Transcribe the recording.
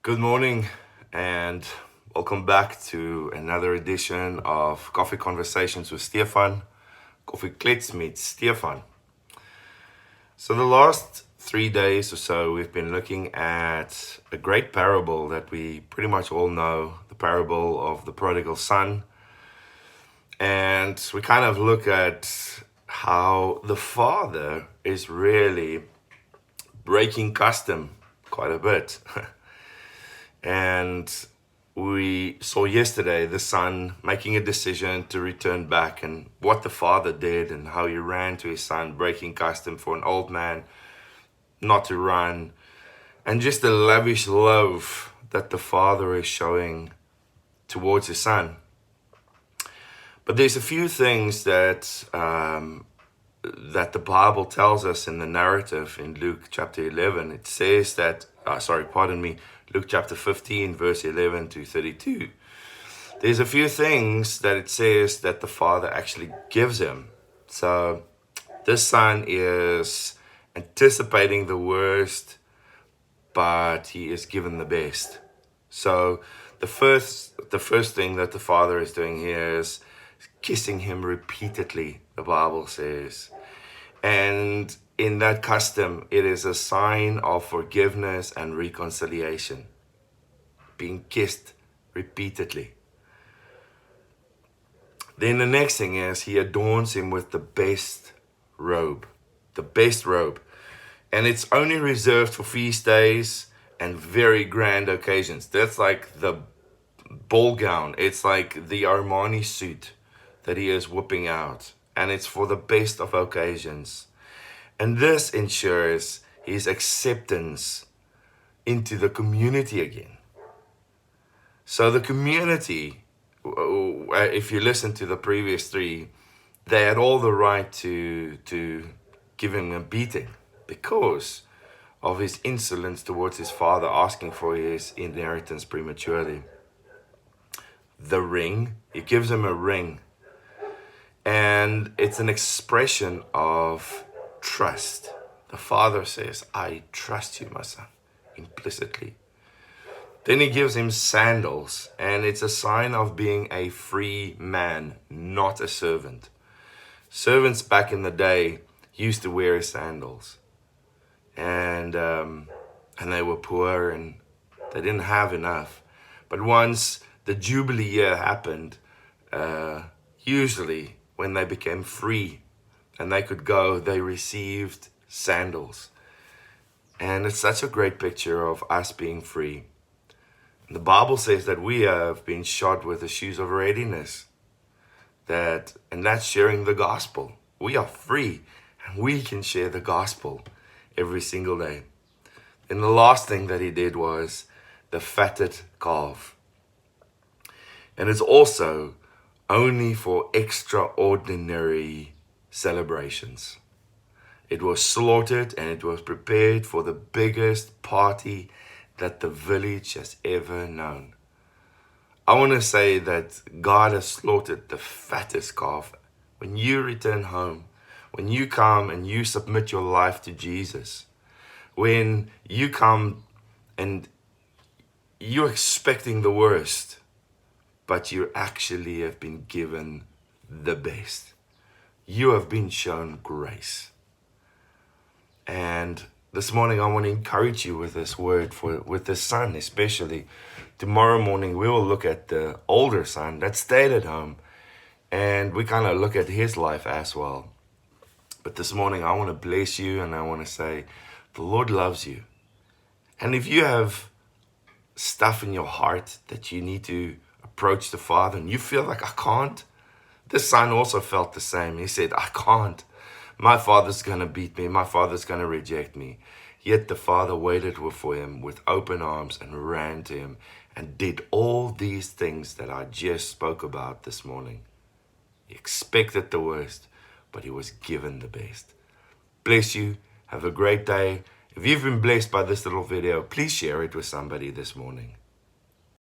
Good morning and welcome back to another edition of Coffee Conversations with Stephan. Koffie Klets meets Stephan. So the last 3 days or so we've been looking at a great parable that we pretty much all know, the parable of the prodigal son. And we kind of look at how the father is really breaking custom quite a bit. And we saw yesterday the son making a decision to return back and what the father did and how he ran to his son, breaking custom for an old man not to run, and just the lavish love that the father is showing towards his son. But there's a few things that the Bible tells us in the narrative in Luke chapter 11. It says that, Luke chapter 15, verse 11 to 32. There's a few things that it says that the father actually gives him. So this son is anticipating the worst, but he is given the best. So the first thing that the father is doing here is kissing him repeatedly, the Bible says. And in that custom, it is a sign of forgiveness and reconciliation, being kissed repeatedly. Then the next thing is he adorns him with the best robe. And it's only reserved for feast days and very grand occasions. That's like the ball gown. It's like the Armani suit that he is whipping out. And it's for the best of occasions. And this ensures his acceptance into the community again. So the community, if you listen to the previous three, they had all the right to give him a beating because of his insolence towards his father, asking for his inheritance prematurely. The ring, he gives him a ring. And it's an expression of trust. The father says, I trust you, my son, implicitly. Then he gives him sandals, and it's a sign of being a free man, not a servant. Servants back in the day used to wear sandals. And they were poor and they didn't have enough. But once the Jubilee year happened, usually when they became free and they could go, they received sandals. And it's such a great picture of us being free. The Bible says that we have been shod with the shoes of readiness. And that's sharing the gospel. We are free and we can share the gospel every single day. And the last thing that he did was the fatted calf. And it's also only for extraordinary celebrations. It was slaughtered and it was prepared for the biggest party that the village has ever known. I want to say that God has slaughtered the fattest calf. When you return home, when you come and you submit your life to Jesus, when you come and you're expecting the worst, but you actually have been given the best. You have been shown grace. And this morning I want to encourage you with this word, with the son especially. Tomorrow morning we will look at the older son that stayed at home, and we kind of look at his life as well. But this morning I want to bless you and I want to say, the Lord loves you. And if you have stuff in your heart that you need to approach the Father and you feel like, I can't. The son also felt the same. He said, I can't. My father's going to beat me. My father's going to reject me. Yet the father waited for him with open arms and ran to him and did all these things that I just spoke about this morning. He expected the worst, but he was given the best. Bless you. Have a great day. If you've been blessed by this little video, please share it with somebody this morning.